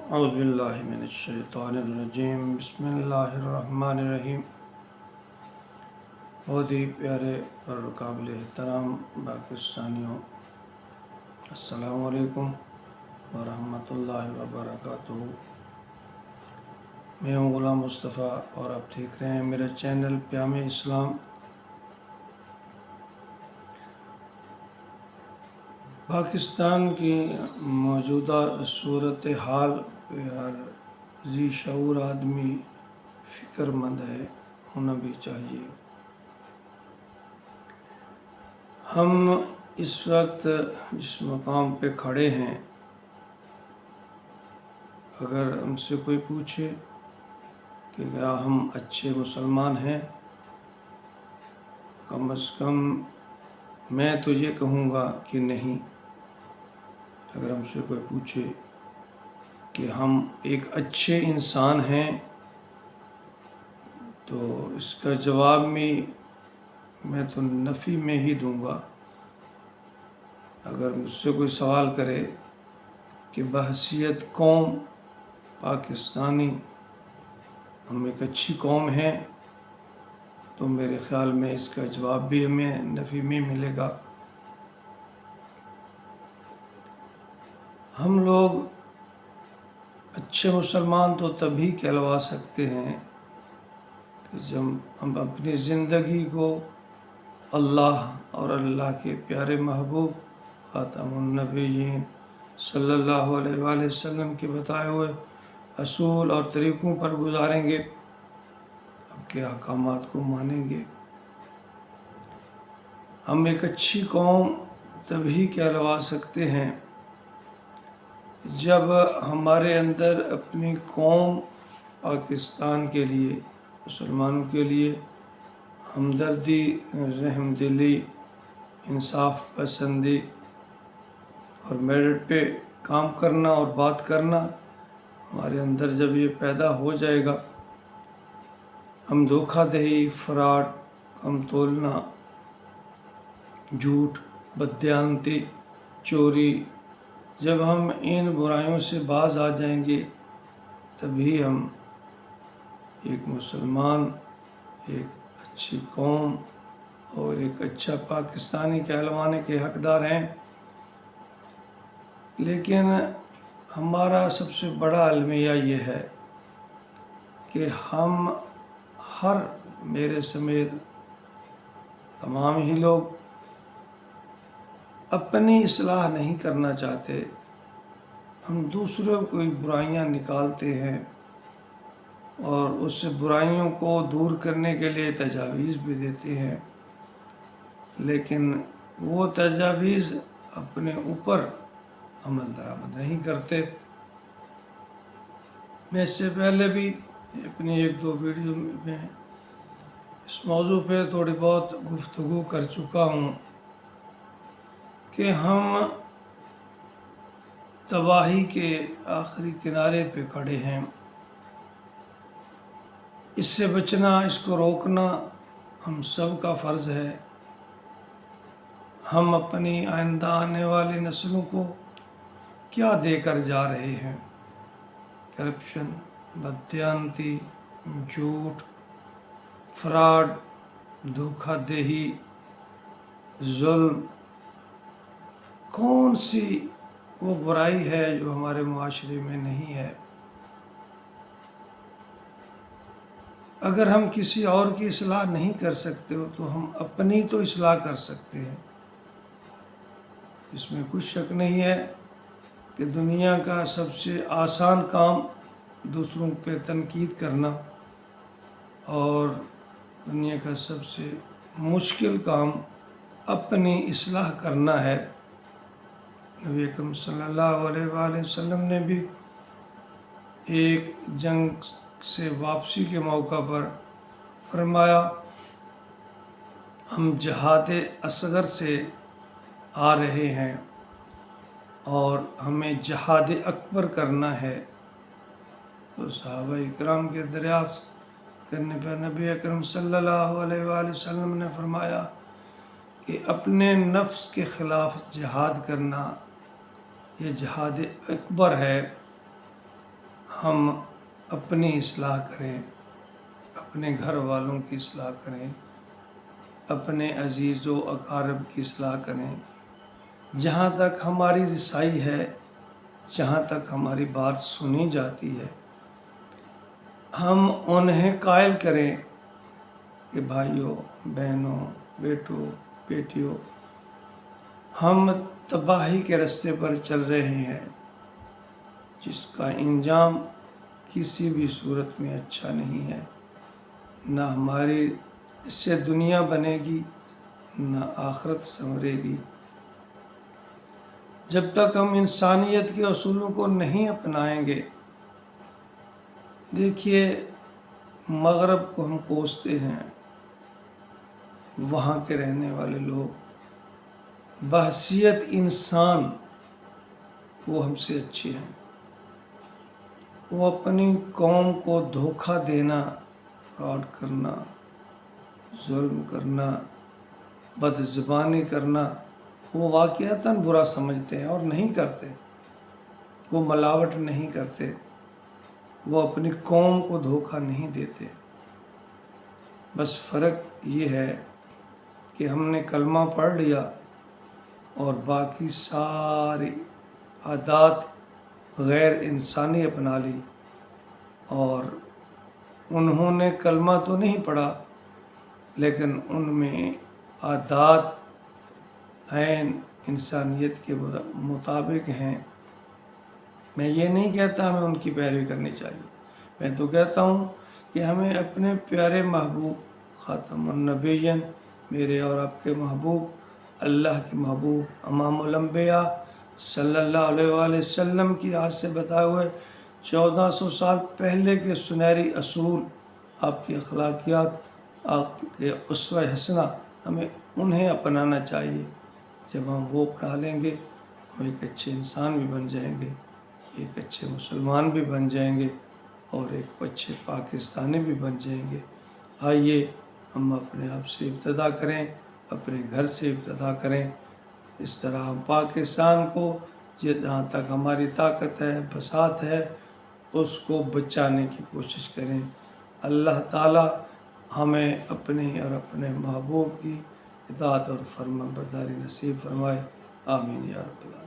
اعوذ باللہ من الشیطان الرجیم، بسم اللہ الرحمن الرحیم۔ بہت ہی پیارے اور قابل احترام پاکستانیوں، السلام علیکم ورحمۃ اللہ وبرکاتہ۔ میں ہوں غلام مصطفیٰ اور آپ دیکھ رہے ہیں میرا چینل پیام اسلام۔ پاکستان کی موجودہ صورتحال پہ ہر ذی شعور آدمی فکر مند ہے، ہونا بھی چاہیے۔ ہم اس وقت جس مقام پہ کھڑے ہیں، اگر ہم سے کوئی پوچھے کہ کیا ہم اچھے مسلمان ہیں، کم از کم میں تو یہ کہوں گا کہ نہیں۔ اگر ہم سے کوئی پوچھے کہ ہم ایک اچھے انسان ہیں، تو اس کا جواب میں تو نفی میں ہی دوں گا۔ اگر مجھ سے کوئی سوال کرے کہ بحیثیت قوم پاکستانی ہم ایک اچھی قوم ہیں، تو میرے خیال میں اس کا جواب بھی ہمیں نفی میں ملے گا۔ ہم لوگ اچھے مسلمان تو تبھی کہلوا سکتے ہیں کہ جب ہم اپنی زندگی کو اللہ اور اللہ کے پیارے محبوب خاتم النبیین صلی اللہ علیہ وآلہ وسلم کے بتائے ہوئے اصول اور طریقوں پر گزاریں گے، آپ کے احکامات کو مانیں گے۔ ہم ایک اچھی قوم تبھی کہلوا سکتے ہیں جب ہمارے اندر اپنی قوم پاکستان کے لیے، مسلمانوں کے لیے ہمدردی، رحم دلی، انصاف پسندی اور میرٹ پہ کام کرنا اور بات کرنا ہمارے اندر جب یہ پیدا ہو جائے گا، ہم دھوکہ دہی، فراڈ، کم تولنا، جھوٹ، بددیانتی، چوری، جب ہم ان برائیوں سے باز آ جائیں گے، تبھی ہم ایک مسلمان، ایک اچھی قوم اور ایک اچھا پاکستانی کہلوانے کے حقدار ہیں۔ لیکن ہمارا سب سے بڑا المیہ یہ ہے کہ ہم میرے سمیت تمام ہی لوگ اپنی اصلاح نہیں کرنا چاہتے۔ ہم دوسروں کو برائیاں نکالتے ہیں اور اس برائیوں کو دور کرنے کے لیے تجاویز بھی دیتے ہیں، لیکن وہ تجاویز اپنے اوپر عمل درآمد نہیں کرتے۔ میں اس سے پہلے بھی اپنی ایک دو ویڈیو میں اس موضوع پہ تھوڑی بہت گفتگو کر چکا ہوں کہ ہم تباہی کے آخری کنارے پہ کھڑے ہیں۔ اس سے بچنا، اس کو روکنا ہم سب کا فرض ہے۔ ہم اپنی آئندہ آنے والی نسلوں کو کیا دے کر جا رہے ہیں؟ کرپشن، بددیانتی، جھوٹ، فراڈ، دھوکہ دہی، ظلم، کون سی وہ برائی ہے جو ہمارے معاشرے میں نہیں ہے؟ اگر ہم کسی اور کی اصلاح نہیں کر سکتے ہو تو ہم اپنی تو اصلاح کر سکتے ہیں۔ اس میں کچھ شک نہیں ہے کہ دنیا کا سب سے آسان کام دوسروں پہ تنقید کرنا اور دنیا کا سب سے مشکل کام اپنی اصلاح کرنا ہے۔ نبی اکرم صلی اللہ علیہ وآلہ وسلم نے بھی ایک جنگ سے واپسی کے موقع پر فرمایا، ہم جہاد اصغر سے آ رہے ہیں اور ہمیں جہاد اکبر کرنا ہے۔ تو صحابہ اکرام کے دریافت کرنے پر نبی اکرم صلی اللہ علیہ وآلہ وسلم نے فرمایا کہ اپنے نفس کے خلاف جہاد کرنا یہ جہاد اکبر ہے۔ ہم اپنی اصلاح کریں، اپنے گھر والوں کی اصلاح کریں، اپنے عزیز و اقارب کی اصلاح کریں، جہاں تک ہماری رسائی ہے، جہاں تک ہماری بات سنی جاتی ہے، ہم انہیں قائل کریں کہ بھائیوں، بہنوں، بیٹوں، بیٹیوں، ہم تباہی کے راستے پر چل رہے ہیں، جس کا انجام کسی بھی صورت میں اچھا نہیں ہے۔ نہ ہماری اس سے دنیا بنے گی، نہ آخرت سنورے گی۔ جب تک ہم انسانیت کے اصولوں کو نہیں اپنائیں گے، دیکھیے مغرب کو ہم کوستے ہیں، وہاں کے رہنے والے لوگ بحیثیت انسان وہ ہم سے اچھے ہیں۔ وہ اپنی قوم کو دھوکہ دینا، فراڈ کرنا، ظلم کرنا، بد زبانی کرنا وہ واقعتاً برا سمجھتے ہیں اور نہیں کرتے۔ وہ ملاوٹ نہیں کرتے، وہ اپنی قوم کو دھوکہ نہیں دیتے۔ بس فرق یہ ہے کہ ہم نے کلمہ پڑھ لیا اور باقی ساری عادات غیر انسانی اپنا لی، اور انہوں نے کلمہ تو نہیں پڑھا لیکن ان میں عادات عین انسانیت کے مطابق ہیں۔ میں یہ نہیں کہتا ہمیں ان کی پیروی کرنی چاہیے، میں تو کہتا ہوں کہ ہمیں اپنے پیارے محبوب خاتم النبیین، میرے اور آپ کے محبوب، اللہ کے محبوب امام الانبیاء صلی اللہ علیہ وآلہ وسلم کی آج سے بتائے ہوئے 1400 سال پہلے کے سنہری اصول، آپ کی اخلاقیات، آپ کے اسوہ حسنہ، ہمیں انہیں اپنانا چاہیے۔ جب ہم وہ اپنا لیں گے، ہم ایک اچھے انسان بھی بن جائیں گے، ایک اچھے مسلمان بھی بن جائیں گے، اور ایک اچھے پاکستانی بھی بن جائیں گے۔ آئیے ہم اپنے آپ سے ابتدا کریں، اپنے گھر سے ابتدا کریں۔ اس طرح ہم پاکستان کو جہاں تک ہماری طاقت ہے، بساط ہے، اس کو بچانے کی کوشش کریں۔ اللہ تعالی ہمیں اپنے اور اپنے محبوب کی اطاعت اور فرما برداری نصیب فرمائے۔ آمین یا رب العالمین۔